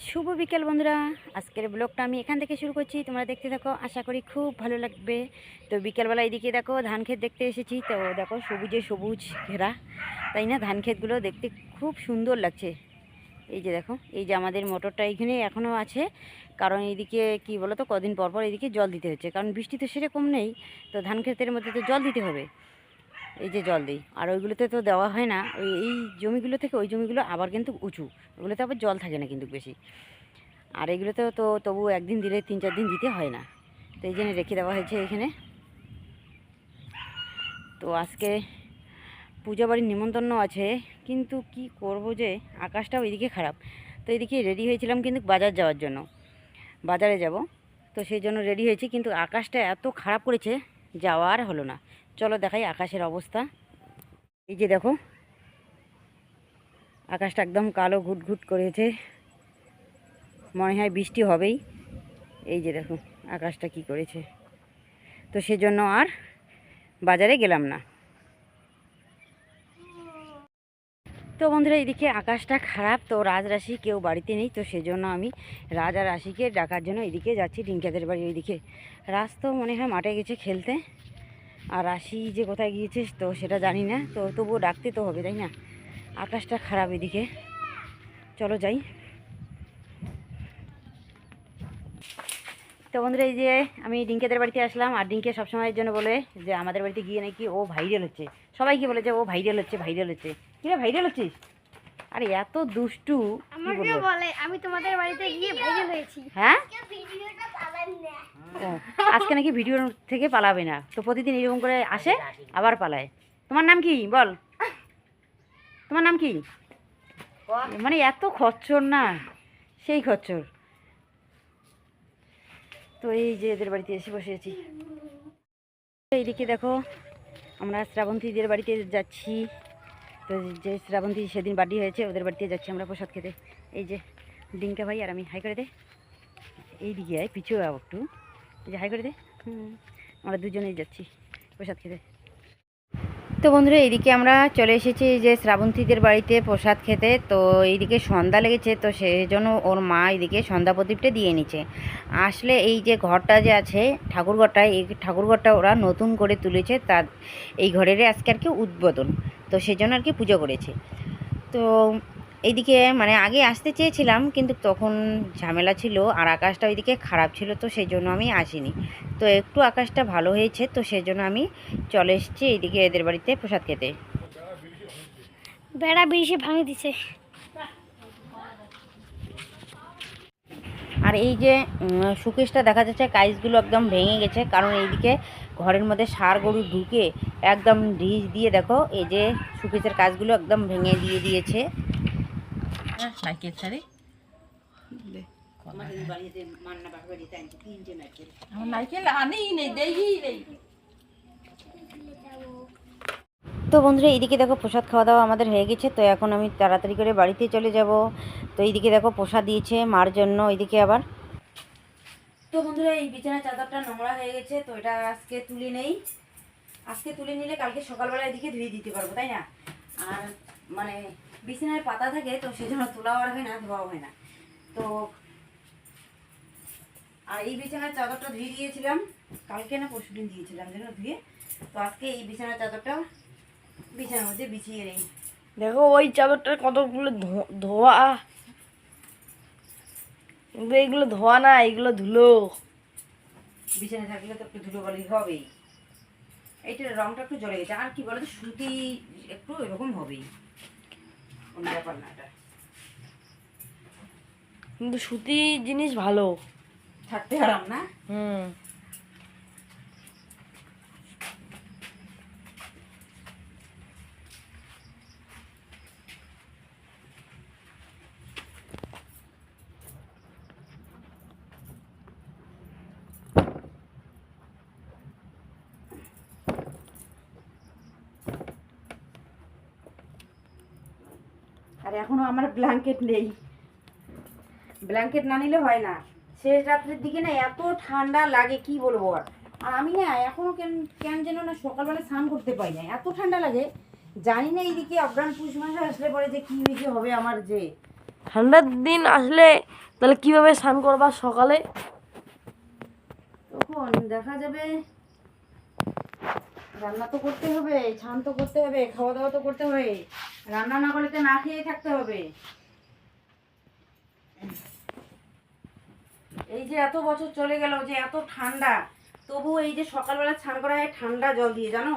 শুভ বিকেল বন্ধুরা, আজকের ব্লগটা আমি এখান থেকে শুরু করছি। তোমরা দেখতে থাকো, আশা করি খুব ভালো লাগবে। তো বিকেলবেলা এইদিকে দেখো ধান ক্ষেত দেখতে এসেছি। তো দেখো সবুজে সবুজ ঘেরা, তাই না? ধান ক্ষেতগুলো দেখতে খুব সুন্দর লাগছে। এই যে দেখো, এই যে আমাদের মোটরটা এইখানে এখনও আছে, কারণ এইদিকে কি বলো তো, কদিন পর পর এইদিকে জল দিতে হচ্ছে, কারণ বৃষ্টি তো সেরকম নেই। তো ধান ক্ষেতের মধ্যে তো জল দিতে হবে। এই যে জল দিই, আর ওইগুলোতে তো দেওয়া হয় না। এই জমিগুলো থেকে ওই জমিগুলো আবার কিন্তু উঁচু, ওগুলোতে আবার জল থাকে না কিন্তু বেশি। আর এগুলোতে তো তবু একদিন দিলে 3-4 দিন দিতে হয় না। তো এই জন্য রেখে দেওয়া হয়েছে এখানে। তো আজকে পূজা বাড়ির নিমন্ত্রণ আছে, কিন্তু কি করব যে আকাশটাও এদিকে খারাপ। তো এদিকে রেডি হয়েছিলাম কিন্তু বাজার যাওয়ার জন্য, বাজারে যাব। তো সেই জন্য রেডি হয়েছি, কিন্তু আকাশটা এত খারাপ করেছে যাওয়ার হলো না। চলো দেখাই আকাশের অবস্থা। এই যে দেখো, আকাশটা একদম কালো ঘুটঘুট করেছে, মনে হয় বৃষ্টি হবেই। এই যে দেখো আকাশটা কি করেছে। তো সেজন্য আর বাজারে গেলাম না। তো বন্ধুরা, এদিকে আকাশটা খারাপ, তো রাজরাশি কেউ বাড়িতে নেই। তো সেজন্য আমি রাজ আর রাশিকে ডাকার জন্য এদিকে যাচ্ছি, ডিঙ্কাদের বাড়ি ওইদিকে। রাজ তো মনে হয় মাঠে গেছে খেলতে, আর রাশি যে কোথায় গিয়েছে তো সেটা জানি না। তো তবুও ডাকতে তো হবে, তাই না? আকাশটা খারাপ এদিকে, চলো যাই। তো বন্ধুরা, এই যে আমি ডিঙ্কেদের বাড়িতে আসলাম, আর ডিঙ্কে সবসময়ের জন্য বলে যে আমাদের বাড়িতে গিয়ে নাকি ও ভাইরাল হচ্ছে। সবাইকে বলে যে ও ভাইরাল হচ্ছে, ভাইরাল হচ্ছে। কিরে ভাইরাল হচ্ছিস? আরে এত দুষ্টু, আমাকে বলে আমি তোমাদের বাড়িতে গিয়ে ভাইরাল হয়েছি। হ্যাঁ, আজকে নাকি ভিডিও থেকে পালাবে না। তো প্রতিদিন এরকম করে আসে আবার পালায়। তোমার নাম কি বল? তোমার নাম কি? মানে এত খচ্চর না, সেই খচ্চর। তো এই যে এদের বাড়িতে এসে বসেছি। এইদিকে দেখো, আমরা শ্রাবন্তীদের বাড়িতে যাচ্ছি। তো যে শ্রাবন্তী সেদিন বার্থডে হয়েছে, ওদের বাড়িতে যাচ্ছি আমরা প্রসাদ খেতে। এই যে ডিঙ্কা ভাই আর আমি, হাই করে দে। এই দিকে আয়, পিছু একটু। এই যে হাই করে দে। আমরা দুজনেই যাচ্ছি প্রসাদ খেতে। তো বন্ধুরা, এইদিকে আমরা চলে এসেছি যে শ্রাবন্তীদের বাড়িতে প্রসাদ খেতে। তো এইদিকে সন্ধ্যা লেগেছে, তো সেই জন্য ওর মা এইদিকে সন্ধ্যা প্রদীপটা দিয়ে নিচ্ছে। আসলে এই যে ঘরটা যে আছে ঠাকুরঘরটা, এই ঠাকুরঘরটা ওরা নতুন করে তুলেছে, তার এই ঘরের আজকে আর কি উদ্বোধন। তো সেই জন্য আর কি পুজো করেছে। তো এইদিকে মানে আগে আসতে চেয়েছিলাম, কিন্তু তখন ঝামেলা ছিল আর আকাশটা ওইদিকে খারাপ ছিল, তো সেই জন্য আমি আসিনি। তো একটু আকাশটা ভালো হয়েছে, তো সেই জন্য আমি চলে এসেছি এইদিকে এদের বাড়িতে প্রসাদ খেতে। বেড়া বেশি ভাঙে দিছে। আর এই যে শোকেসটা দেখা যাচ্ছে, কাইজগুলো একদম ভেঙে গেছে, কারণ এইদিকে ঘরের মধ্যে ষাঁড় গরু ঢুকে একদম ঢিস দিয়ে দেখো এই যে শোকেসের কাজগুলো একদম ভেঙে দিয়ে দিয়েছে। তো বন্ধুরা, এইদিকে দেখো প্রসাদ খাওয়া দাওয়া আমাদের হয়ে গেছে। তো এখন আমি তাড়াতাড়ি করে বাড়িতে চলে যাব। তো এইদিকে দেখো প্রসাদ দিয়েছে মার জন্য এইদিকে আবার। তো বন্ধুরা, এই বিছানার চাদরটা নোংরা হয়ে গেছে, তো এটা আজকে তুলে নেই। আজকে তুলে নিলে কালকে সকালবেলা এদিকে ধুয়ে দিতে পারবো, তাই না? আর মানে বিছানায় পাতা থাকে, তো সেজন্য তোলাও আর হয় না, ধোয়াও হয় না। তো আর এই বিছানার চাদরটা ধুয়ে দিয়েছিলাম কালকে, না পরশুদিন দিয়েছিলাম যেন ধুয়ে। তো আজকে এই বিছানার চাদরটা বিছানার মধ্যে বিছিয়ে নেই। দেখো ওই চাদরটার কতগুলো ধোয়া, কিন্তু এইগুলো ধোয়া না, এইগুলো ধুলো। বিছানায় থাকলে তো একটু ধুলো বালি হবেই। এইটার রংটা একটু জ্বলে গেছে, আর কি বলতো সুতি একটু এরকম হবেই, কোনো ব্যাপার না। এটা কিন্তু সুতি জিনিস ভালো, থাকতে আরাম না। আর এখনো আমার ব্ল্যাঙ্কেট নেই, ব্ল্যাঙ্কেট না নিলে হয় না। শেষ রাত্রের দিকে না এত ঠান্ডা লাগে কি বলবো। আর আমি না এখনো কেন কেন যেন না সকালবেলা স্নান করতে পারি না, এত ঠান্ডা লাগে। জানি না এইদিকে অগ্রাণ পুষ মাসে আসলে পরে যে কী হয়েছে হবে আমার, যে ঠান্ডার দিন আসলে তাহলে কিভাবে স্নান করবা সকালে? তখন দেখা যাবে, রান্না তো করতে হবে, স্নান তো করতে হবে, খাওয়া দাওয়া তো করতে হবে। রান্না না করলে তো না খেয়ে থাকতে হবে। এই যে এত বছর চলে গেল, যে এত ঠান্ডা, তবু এই যে সকালবেলা স্নান করা হয় ঠান্ডা জল দিয়ে, জানো?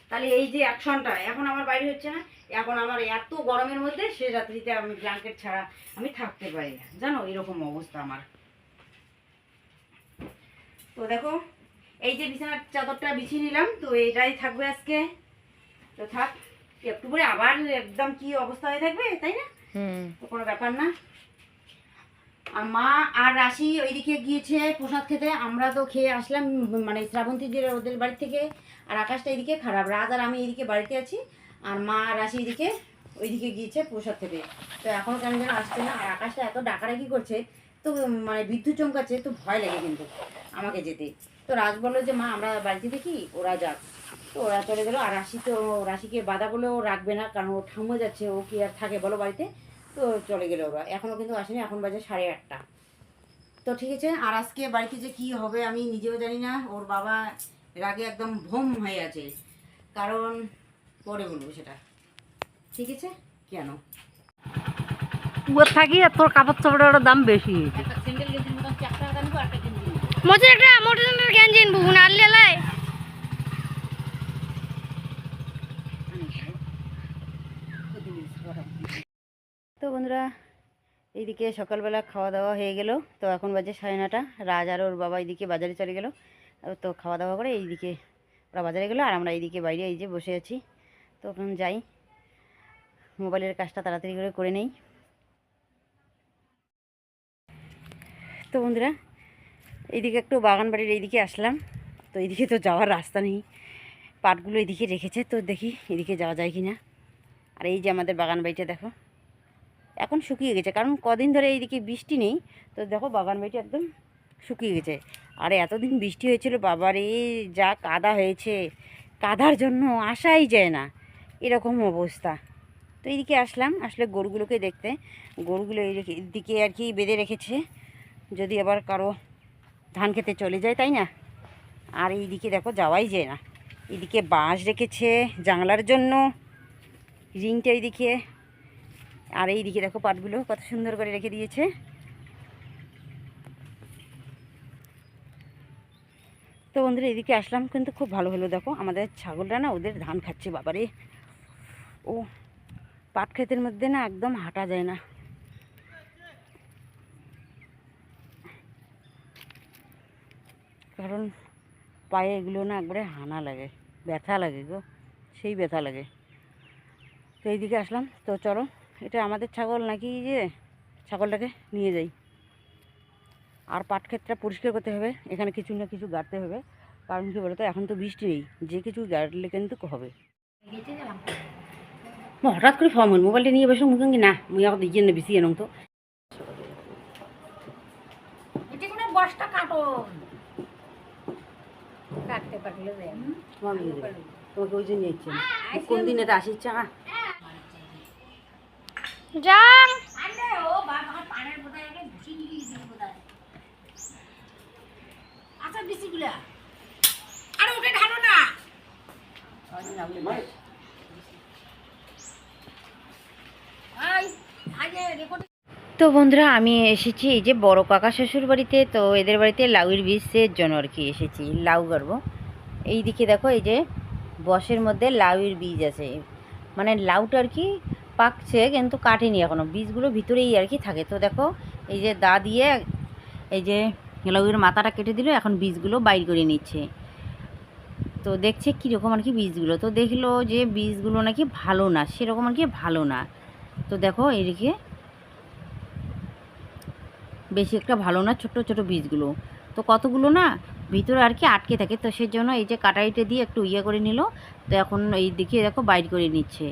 তাহলে এই যে অ্যাকশনটা এখন আমার বাইরে হচ্ছে না, এখন আমার এত গরমের মধ্যে সে রাত্রিতে আমি ব্ল্যাঙ্কেট ছাড়া আমি থাকতে পারি না, জানো? এরকম অবস্থা আমার। তো দেখো, এই যে বিছানার চাদরটা বিছিয়ে নিলাম, তো এটাই থাকবে আজকে। তো থাক, একটু পরে আবার একদম কি অবস্থা হয়ে থাকবে, তাই না? তো কোনো ব্যাপার না। আর মা আর রাশি ওইদিকে গিয়েছে প্রসাদ খেতে, আমরা তো খেয়ে আসলাম মানে শ্রাবন্তীদের ওদের বাড়ি থেকে। আর আকাশটা এদিকে খারাপ, রাজ আর আমি এদিকে বাড়িতে আছি, আর মা আর রাশি এদিকে ওইদিকে গিয়েছে প্রসাদ খেতে। তো এখনও কেন যেন আসছে না, আর আকাশটা এত ডাকাডাকি করছে, তো মানে বিদ্যুৎ চমকাচ্ছে, তো ভয় লাগে কিন্তু আমাকে যেতে। তো রাজ বললো যে মা আমরা বাড়িতে দেখি, ওরা যাক। তো ওরা চলে গেলো। আর রাশি তো, রাশিকে বাধা বলেও রাখবে না, কারণ ও ঠাম্মা যাচ্ছে, ও কি আর থাকে বলো বাড়িতে। তো চলে গেলো ওরা, এখনও কিন্তু আসেনি, এখন বাজে 8:30। তো ঠিক আছে। আর আজকে বাড়িতে যে কি হবে আমি নিজেও জানি না। ওর বাবা রাগে একদম ভোম হয়ে আছে, কারণ পরে বলবো সেটা, ঠিক আছে? কেন ওর থাকি আর তোর কাপড় চাপড়ের দাম বেশি। একটা সিঙ্গেল গেঞ্জির মতন 4 টাকা দাম, আর একটা গেঞ্জি নিবো। মোটর একটা মোটর গেঞ্জি বুবু না লেলাই। তো বন্ধুরা, এইদিকে সকালবেলা খাওয়া দাওয়া হয়ে গেল। তো এখন বাজে 9:30। রাজ আর ওর বাবা এইদিকে বাজারে চলে গেল। তো খাওয়া দাওয়া করে এইদিকে ওরা বাজারে গেলো, আর আমরা এইদিকে বাইরে এই যে বসে আছি। তো এখন যাই, মোবাইলের কাজটা তাড়াতাড়ি করে নেই। তো বন্ধুরা, এইদিকে একটু বাগান বাড়ির এইদিকে আসলাম। তো এইদিকে তো যাওয়ার রাস্তা নেই, পাটগুলো এদিকে রেখেছে, তো দেখি এদিকে যাওয়া যায় কি না। আর এই যে আমাদের বাগান বাড়িটা দেখো, এখন শুকিয়ে গেছে, কারণ কদিন ধরে এইদিকে বৃষ্টি নেই। তো দেখো বাগান বাড়িটা একদম শুকিয়ে গেছে। আর এতদিন বৃষ্টি হয়েছিল, বাবারে যা কাদা হয়েছে, কাদার জন্য আসাই যায় না, এরকম অবস্থা। তো এইদিকে আসলাম, আসলে গরুগুলোকে দেখতে। গরুগুলো এইদিকে আর কি বেঁধে রেখেছে, যদি আবার কারো ধান খেতে চলে যায়, তাই না? আর এইদিকে দেখো যাওয়াই যায় না। এদিকে বাঁশ রেখেছে জানলার জন্য, রিংটা এইদিকে। আর এইদিকে দেখো পাটগুলো কত সুন্দর করে রেখে দিয়েছে। তো বন্ধুরা, এদিকে আসলাম, কিন্তু খুব ভালো হলো। দেখো আমাদের ছাগলরা না ওদের ধান খাচ্ছে, বাবারে। ও পাট ক্ষেতের মধ্যে না একদম হাঁটা যায় না, কারণ পায়ে এগুলো না একবারে হানা লাগে, ব্যথা লাগে গো, সেই ব্যথা লাগে। তো এইদিকে আসলাম। তো চলো, এটা আমাদের ছাগল নাকি, যে ছাগলটাকে নিয়ে যাই। আর পাট ক্ষেতটা পরিষ্কার করতে হবে, এখানে কিছু না কিছু গাড়তে হবে, কারণ কি বলতো এখন তো বৃষ্টি নেই, যে কিছু গাড়লে কিন্তু হবে। হঠাৎ করে ফর্ম মোবাইলটা নিয়ে বসে মুখে না, মুই এখন দিয়ে না বেশি এনং তো বস্তা কাটো কাটতে পারলে তোমাকে ওই জন্য ইচ্ছে কোন দিন এটা আসি ইচ্ছা না। যাং আচ্ছা বিসিগুলা আরে ওটা ঢালো না। তো বন্ধুরা, আমি এসেছি এই যে বড় কাকা শ্বশুর বাড়িতে। তো এদের বাড়িতে লাউয়ের বীজের জন্য আর কি এসেছি, লাউ গাড়বো। এই দিকে দেখো, এই যে বসের মধ্যে লাউয়ের বীজ আছে, মানে লাউটা আর কি পাকছে, কিন্তু কাটেনি এখনো, বীজগুলো ভিতরেই আর কি থাকে। তো দেখো এই যে দা দিয়ে এই যে লাউয়ের মাথাটা কেটে দিল, এখন বীজগুলো বাইর করে নিচ্ছে। তো দেখছে কীরকম আর কি বীজগুলো, তো দেখলো যে বীজগুলো নাকি ভালো না, সেরকম আর কি ভালো না। তো দেখো এদিকে বেশি একটা ভালো না, ছোট ছোট বীজগুলো, তো কতগুলো না ভিতরে আর কি আটকে থাকে। তো সেই জন্য এই যে কাটাইটা দিয়ে একটু ইয়ে করে নিল। তো এখন এই দিকে দেখো বাইর করে নিচ্ছে।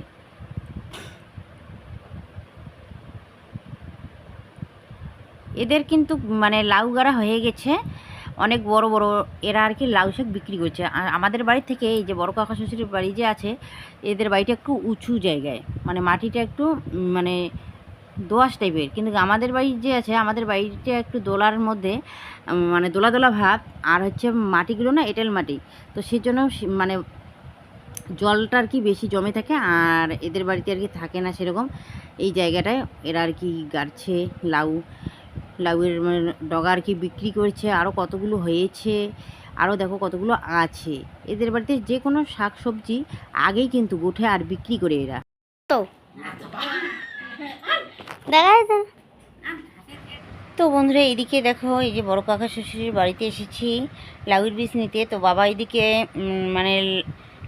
এদের কিন্তু মানে লাউ গাড়া হয়ে গেছে, অনেক বড় বড়, এরা আর কি লাউ শাক বিক্রি করছে। আর আমাদের বাড়ি থেকে এই যে বড় কাকা শ্বশুরের বাড়ি যে আছে, এদের বাড়িটা একটু উঁচু জায়গায়, মানে মাটিটা একটু মানে দোআঁশ টাইপের, কিন্তু আমাদের বাড়ি যে আছে, আমাদের বাড়িটা একটু দোলার মধ্যে, মানে দোলা দোলা ভাব, আর হচ্ছে মাটিগুলো না এঁটেল মাটি, তো সেই জন্য মানে জলটা আর কি বেশি জমে থাকে, আর এদের বাড়িতে আর কি থাকে না সেরকম। এই জায়গাটায় এরা আর কি গাড়ছে লাউয়ের মানে ডগা আর কি বিক্রি করছে, আরও কতগুলো হয়েছে, আরও দেখো কতগুলো আছে। এদের বাড়িতে যে কোনো শাক সবজি আগেই কিন্তু উঠে আর বিক্রি করে এরা। তো দেখা যাচ্ছে না। তো বন্ধুরা এদিকে দেখো, এই যে বড় কাকা শ্বশুরের বাড়িতে এসেছি লাউয়ের বীজ নিতে। তো বাবা এদিকে মানে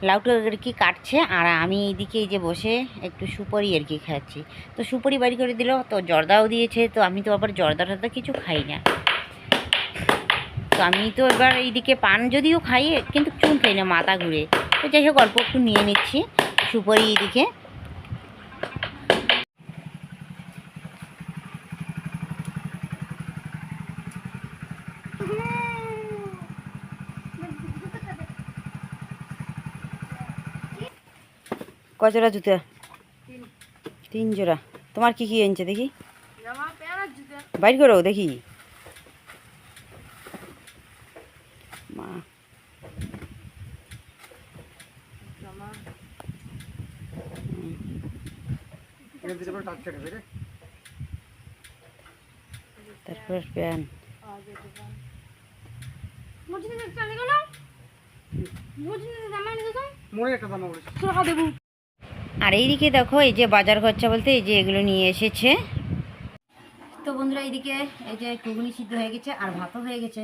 লাউটা আর কি কাটছে, আর আমি এইদিকে এই যে বসে একটু সুপারি আর কি খাচ্ছি। তো সুপারি বাড়ি করে দিল, তো জর্দাও দিয়েছে, তো আমি তো আবার জর্দা টর্দা কিছু খাই না। তো আমি তো এবার এইদিকে পান যদিও খাই, কিন্তু চুন খাই না, মাথা ঘুরে। তো যাই হোক অল্প একটু নিয়ে নিচ্ছি সুপারি এইদিকে। কয় জোড়া জুতো? 3 জোড়া। তোমার কি কি এনেছে দেখি, বাইর করো দেখি। মা তারপর প্যান। আর এইদিকে দেখো, এই যে বাজার খরচা বলতে এই যে এগুলো নিয়ে এসেছে। তো বন্ধুরা এইদিকে এই যে ঘুগনি সিদ্ধ হয়ে গেছে, আর ভাতও হয়ে গেছে।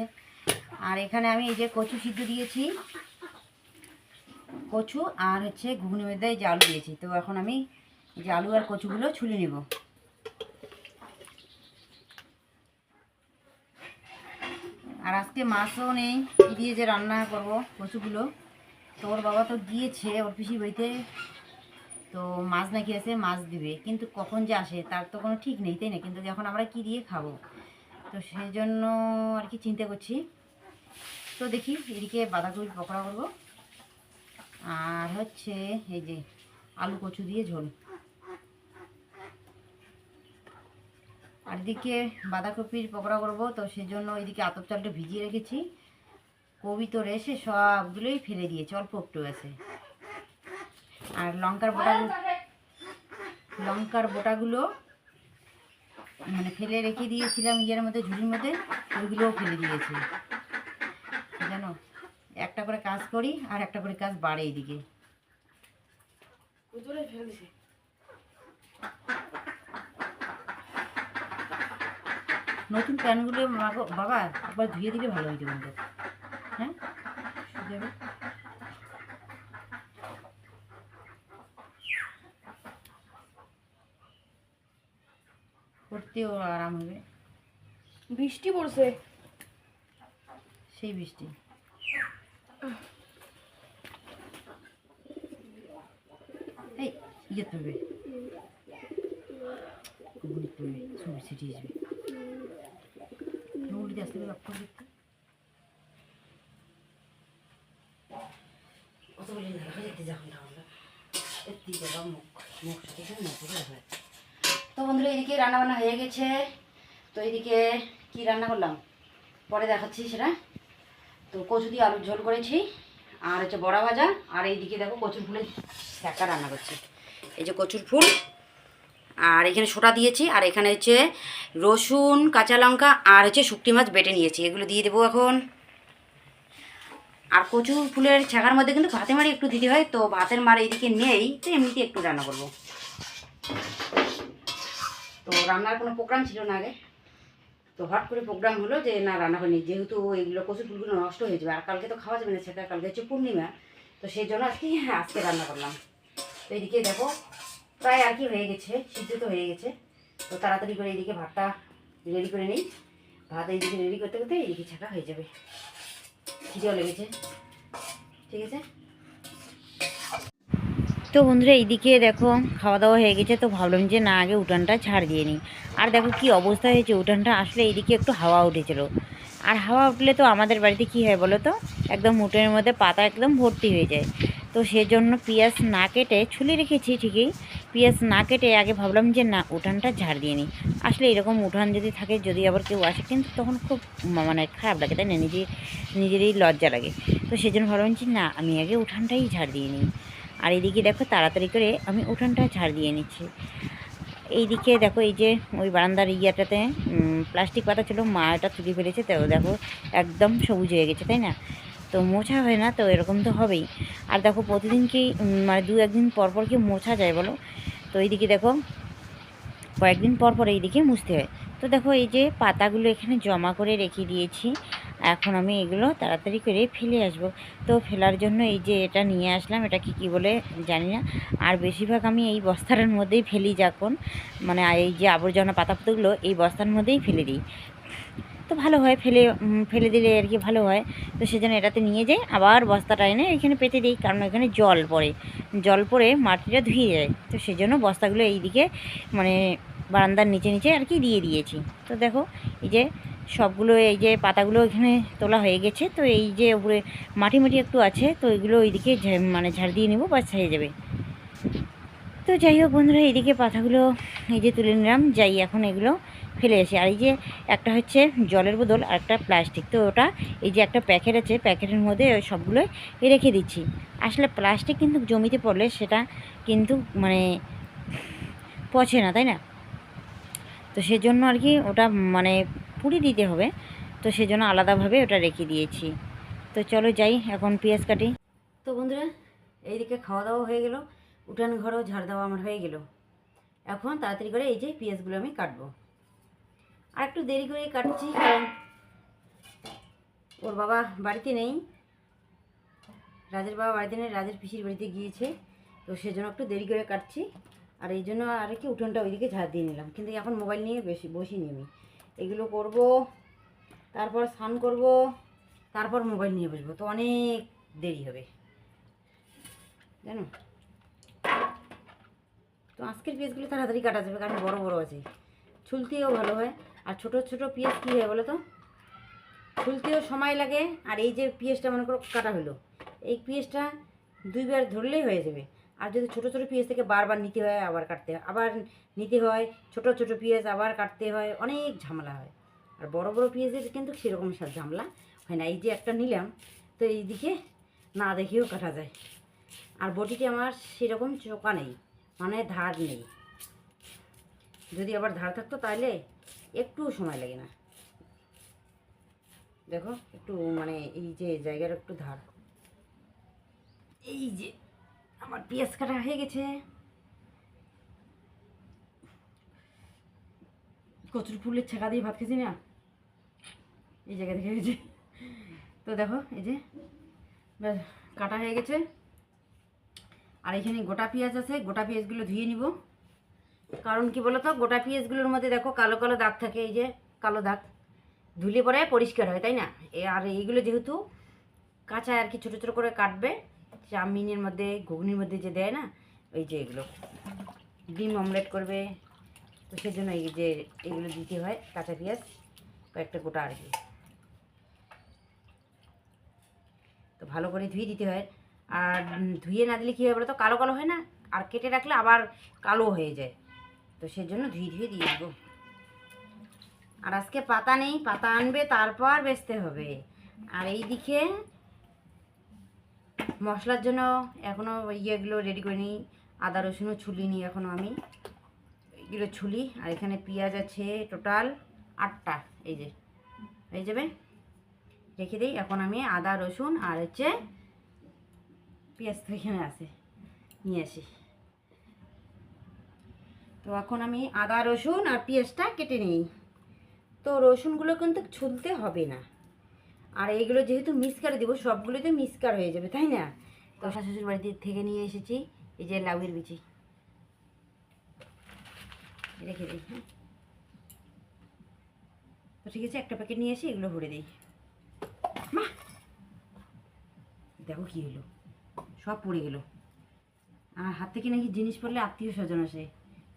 আর এখানে আমি এই যে কচু সিদ্ধ দিয়েছি, কচু আর হচ্ছে ঘুগনির মধ্যে এই যে আলু দিয়েছি। তো এখন আমি এই যে আলু আর কচুগুলো ছুলে নেব। আর আজকে মাছও নেই, কি দিয়ে যে রান্না করব কচুগুলো। তো ওর বাবা তো গিয়েছে ওর পিসির বাড়িতে, তো মাছ নাকি আছে, মাছ দিবে, কিন্তু কখন যে আসে তার তো কোনো ঠিক নেই, তাই না? কিন্তু এখন আমরা কি দিয়ে খাবো, তো সেই জন্য আর কি চিন্তা করছি। তো দেখি এদিকে বাঁধাকপির পকোড়া করবো, আর হচ্ছে এই যে আলু কচু দিয়ে ঝোল। আর এদিকে বাঁধাকপির পকোড়া করবো, তো সেই জন্য এদিকে আতপ চালটা ভিজিয়ে রেখেছি। কবি তো এসে সবগুলোই ফেলে দিয়েছে, অল্প একটু আছে। আর লঙ্কার বোটাগুলো মানে ফেলে রেখে দিয়েছিলাম ইয়ের মধ্যে, ঝুড়ির মধ্যে, ওইগুলোও ফেলে দিয়েছি। জানো, একটা করে কাজ করি আর একটা করে কাজ বাড়ে এইদিকে। নতুন প্যানগুলো বাবা একবার ধুয়ে দিলে ভালো হইতো কিন্তু। হ্যাঁ, যাবে। করতেও আরাম হবে। বৃষ্টি পড়ছে, সেই বৃষ্টি। এই ইয়ে তুলবে, ঘুগনি তুলবে, ছবি ছিটিয়ে যাবে। ঘুগনিতে আসতে হবে লক্ষ্য দেখতে। কত বলি দেখা যেতে যখন আমরা এত্তি যাবা মুখ সাথে মুখ হবে। তো বন্ধুরা এদিকে রান্নাবান্না হয়ে গেছে। তো এদিকে কি রান্না করলাম পরে দেখাচ্ছি সেটা। তো কচু দিয়ে আলুর ঝোল করেছি, আর হচ্ছে বড়া ভাজা, আর এইদিকে দেখো কচুর ফুলের ছ্যাঁকা রান্না করছি। এই যে কচুর ফুল, আর এখানে সোটা দিয়েছি, আর এখানে হচ্ছে রসুন, কাঁচা লঙ্কা, আর হচ্ছে শুকটি মাছ বেটে নিয়েছি, এগুলো দিয়ে দেবো এখন। আর কচুর ফুলের ছ্যাঁকার মধ্যে কিন্তু ভাতের মাড়ি একটু দিতে হয়, তো ভাতের মাড়ি এইদিকে নেই, তো এমনিতে একটু রান্না করবো। তো রান্নার কোনো প্রোগ্রাম ছিল না আগে, তো হট করে প্রোগ্রাম হলো যে না রান্না করিনি, যেহেতু এইগুলো কচুর ফুলগুলো নষ্ট হয়ে যাবে, আর কালকে তো খাওয়া যাবে না সেটা, কালকে হচ্ছে পূর্ণিমা, তো সেই জন্য আজকে রান্না করলাম। তো এদিকে দেখো প্রায় আর কি হয়ে গেছে, সিদ্ধ তো হয়ে গেছে। তো তাড়াতাড়ি করে এইদিকে ভাতটা রেডি করে নিই। ভাত এইদিকে রেডি করতে করতে এইদিকে ছাকা হয়ে যাবে, খিদেও লেগেছে। ঠিক আছে, তো বন্ধুরা এইদিকে দেখো খাওয়া দাওয়া হয়ে গেছে, তো ভাবলাম যে না আগে উঠানটা ছাড় দিয়ে নিই। আর দেখো কি অবস্থা হয়েছে, উঠানটা আসলে এইদিকে একটু হাওয়া উঠেছিল, আর হাওয়া উঠলে তো আমাদের বাড়িতে কি হয় বলো তো, একদম উঠোনের মধ্যে পাতা একদম ভর্তি হয়ে যায়। তো তো সেজন্য পেঁয়াজ না কেটে ছুলে রেখেছি ঠিকই, পেঁয়াজ না কেটে আগে ভাবলাম যে না উঠানটা ঝাড় দিয়ে নিই। আসলে এরকম উঠান যদি থাকে, যদি আবার কেউ আসে কিন্তু তখন খুব মানে খারাপ লাগে, তাই না, নিজেরই লজ্জা লাগে। তো সেজন্য ভাবলাম যে না আমি আগে উঠানটাই ঝাড় দিয়ে নিই। আর এইদিকে দেখো তাড়াতাড়ি করে আমি উঠানটা ঝাড় দিয়ে নিচ্ছি। এইদিকে দেখো এই যে ওই বারান্দার ইয়াটাতে প্লাস্টিক পাতা ছিল, মা এটা তুলে ফেলেছে, তো দেখো একদম সবুজ হয়ে গেছে, তাই না। তো মোছা হয় না তো এরকম তো হবেই। আর দেখো প্রতিদিন কি মানে দু একদিন পর পর কি মোছা যায় বলো। তো এইদিকে দেখো কয়েকদিন পর পর এইদিকে মুছতে হয়। তো দেখো এই যে পাতাগুলো এখানে জমা করে রেখে দিয়েছি, এখন আমি এগুলো তাড়াতাড়ি করে ফেলে আসব। তো ফেলার জন্য এই যে এটা নিয়ে আসলাম, এটা কি বলে জানি না। আর বেশিরভাগ আমি এই বস্তার মধ্যেই ফেলি, যখন মানে এই যে আবর্জনা পাতাগুলো এই বস্তার মধ্যেই ফেলে দিই। তো ভালো হয়, ফেলে দিলে আর কি ভালো হয়। তো সেজন্য এটাতে নিয়ে যাই, আবার বস্তাটা এনে এখানে পেতে দিই, কারণ এখানে জল পড়ে মাটিটা ধুয়ে যায়। তো সেজন্য বস্তাগুলো এইদিকে মানে বারান্দার নিচে নিচে আর কি দিয়ে দিয়েছি। তো দেখো এই যে সবগুলো এই যে পাতাগুলো এখানে তোলা হয়ে গেছে। তো এই যে উপরে মাটি একটু আছে, তো এগুলো ওইদিকে মানে ঝাড় দিয়ে নেবো, বাস হয়ে যাবে। তো যাই হোক বন্ধুরা, এইদিকে পাতাগুলো এই যে তুলে নিলাম, যাই এখন এগুলো ফেলে আসি। আর এই যে একটা হচ্ছে জলের বোতল আর একটা প্লাস্টিক, তো ওটা এই যে একটা প্যাকেট আছে, প্যাকেটের মধ্যে ওই সবগুলো রেখে দিচ্ছি। আসলে প্লাস্টিক কিন্তু জমিতে পড়লে সেটা কিন্তু মানে পচে না, তাই না। তো সেজন্য আর কি ওটা মানে পুড়ে দিতে হবে, তো সেজন্য আলাদাভাবে ওটা রেখে দিয়েছি। তো চলো যাই এখন পেঁয়াজ কাটি। তো বন্ধুরা এইদিকে খাওয়া দাওয়া হয়ে গেল, উঠান ঘরও ঝাড় দেওয়া আমার হয়ে গেল। এখন তাড়াতাড়ি করে এই যে পেঁয়াজগুলো আমি কাটবো। আর একটু দেরি করে কাটছি, কারণ ওর বাবা বাড়িতে নেই, রাজের বাবা বাড়িতে নেই, রাজের পিসির বাড়িতে গিয়েছে। তো সেজন্য একটু দেরি করে কাটছি। আর এই জন্য আর কি উঠোনটা ওইদিকে ঝাড় দিয়ে নিলাম, কিন্তু এখন মোবাইল নিয়ে বসিনি আমি। এগুলো করব, তারপর স্নান করব, তারপর মোবাইল নিয়ে বসবো, তো অনেক দেরি হবে জানো। তো আজকের পেঁয়াজগুলো তাড়াতাড়ি কাটা যাবে, কারণ বড় বড় আছে, ছুলতেও ভালো হয়। আর ছোট ছোট পেঁয়াজ কী হয় বলো তো, ছুলতেও সময় লাগে। আর এই যে পেঁয়াজটা মনে করো কাটা হলো, এই পেঁয়াজটা দুইবার ধরলেই হয়ে যাবে। আর যদি ছোট ছোট পেঁয়াজ থেকে বারবার নিতে হয়, আবার কাটতে হয়, আবার নিতে হয়, ছোট ছোট পেঁয়াজ আবার কাটতে হয়, অনেক ঝামেলা হয়। আর বড় বড় পেঁয়াজের কিন্তু সেরকম ঝামেলা হয় না। এই যে একটা নিলাম, তো এইদিকে না দেখেও কাটা যায়। আর বটিতে আমার সেরকম চোকা নেই, মানে ধার নেই। যদি আবার ধার থাকতো তাহলে একটুও সময় লাগে না। দেখো একটু মানে এই যে জায়গার একটু ধার। এই যে আমার পেঁয়াজ কাটা হয়ে গেছে, কচুর ফুলের ছেঁকা দিয়ে ভাত খেয়েছি না, এই জায়গা থেকে হয়েছে। তো দেখো এই যে কাটা হয়ে গেছে। আর এখানে গোটা পেঁয়াজ আছে, গোটা পেঁয়াজগুলো ধুয়ে নিব। কারণ কি বলতো, গোটা পেঁয়াজগুলোর মধ্যে দেখো কালো কালো দাগ থাকে, এই যে কালো দাগ, ধুলে পরে পরিষ্কার হয়, তাই না। আর এইগুলো যেহেতু কাঁচা আর কি, ছোটো ছোটো করে কাটবে, চাউমিনের মধ্যে ঘুগনির মধ্যে যে দেয় না, ওই যে এগুলো ডিম অমলেট করবে, তো সেজন্য এই যে এগুলো দিতে হয়, কাঁচা পেঁয়াজ কয়েকটা গোটা আর কি। তো ভালো করে ধুয়ে দিতে হয়। আর ধুয়ে না দিলে কী হয় বলো তো, কালো কালো হয় না, আর কেটে রাখলে আবার কালো হয়ে যায়। তো সেজন্য ধুয়ে ধুয়ে দিয়ে দেবো। আর আজকে পাতা নেই, পাতা আনবে তারপর বেচতে হবে। আর এই দিকে মশলার জন্য এখনও ইয়েগুলো রেডি করে নিই, আদা রসুনও ছুলিনি এখনও আমি, এগুলো ছুলি। আর এখানে পেঁয়াজ আছে টোটাল 8টা, এই যে হয়ে যাবে, রেখে দিই। এখন আমি আদা রসুন আর হচ্ছে পেঁয়াজ তো এখানে আছে, নিয়ে আসি। তো এখন আমি আদা রসুন আর পেঁয়াজটা কেটে নিই। তো রসুনগুলো কিন্তু ছুলতে হবে না, আর এইগুলো যেহেতু মিক্সকার দেবো, সবগুলোতে মিক্সকার হয়ে যাবে, তাই না। তো শাশুড়ির বাড়িতে থেকে নিয়ে এসেছি এই যে লাউয়ের বিচি, রেখে দিই। হ্যাঁ, তো ঠিক আছে, একটা প্যাকেট নিয়ে এসে এগুলো ভরে দিই। মা দেখো কী হলো, সব পড়ে গেল। আমার হাত থেকে নাকি জিনিস পড়লে আত্মীয় স্বজন আসে,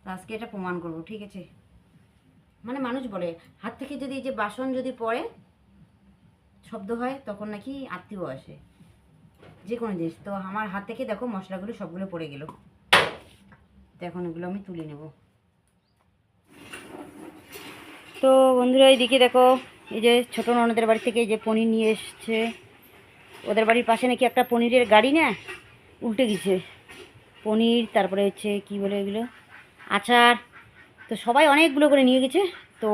তো আজকে এটা প্রমাণ করব, ঠিক আছে। মানে মানুষ বলে হাত থেকে যদি এই যে বাসন যদি পড়ে শব্দ হয়, তখন নাকি আত্মীয় আসে। যে কোনো জিনিস। তো আমার হাত থেকে দেখো মশলাগুলো সবগুলো পড়ে গেল। তো এখন এগুলো আমি তুলে নেব। তো বন্ধুরা এইদিকে দেখো, এই যে ছোটো ননদের বাড়ি থেকে এই যে পনির নিয়ে এসছে। ওদের বাড়ির পাশে নাকি একটা পনিরের গাড়ি না উল্টে গেছে। পনির, তারপরে হচ্ছে কি বলে এগুলো, আচার। তো সবাই অনেকগুলো করে নিয়ে গেছে। তো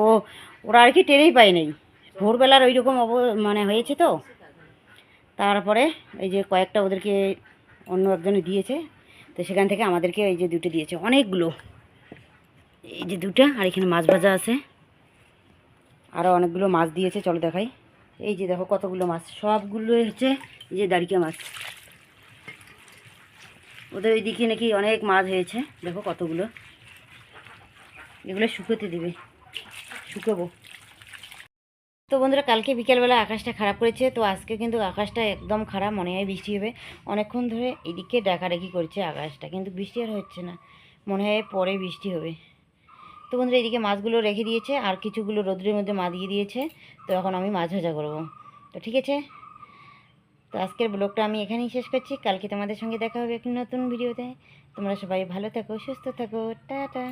ওরা আর কি টেরেই পায় নাই, ভোরবেলার ওই রকম মানে হয়েছে। তো তারপরে এই যে কয়েকটা ওদেরকে অন্য একজনে দিয়েছে। তো সেখান থেকে আমাদেরকে এই যে দুটো দিয়েছে, অনেকগুলো। এই যে দুটো, আর এখানে মাছ ভাজা আছে, আরও অনেকগুলো মাছ দিয়েছে। চলো দেখাই। এই যে দেখো কতগুলো মাছ, সবগুলো হচ্ছে এই যে দাঁড়িকা মাছ। ওদের ওইদিকে নাকি অনেক মাছ হয়েছে, দেখো কতগুলো। এগুলো শুকোতে দিবে, শুকোবো। তো বন্ধুরা, কালকে বিকেলবেলা আকাশটা খারাপ করেছে। তো আজকে কিন্তু আকাশটা একদম খারাপ, মনে হয় বৃষ্টি হবে। অনেকক্ষণ ধরে এদিকে ডাকাডাকি করছে আকাশটা, কিন্তু বৃষ্টি আর হচ্ছে না। মনে হয় পরে বৃষ্টি হবে। তো বন্ধুরা, এদিকে মাছগুলো রেখে দিয়েছে, আর কিছুগুলো রোদ্রের মধ্যে মা দিয়ে দিয়েছে। তো এখন আমি মাছ ভাজা করবো। তো ঠিক আছে, তো আজকের ব্লগটা আমি এখানেই শেষ করছি। কালকে তোমাদের সঙ্গে দেখা হবে একটি নতুন ভিডিওতে। তোমরা সবাই ভালো থাকো, সুস্থ থাকো, টাটা।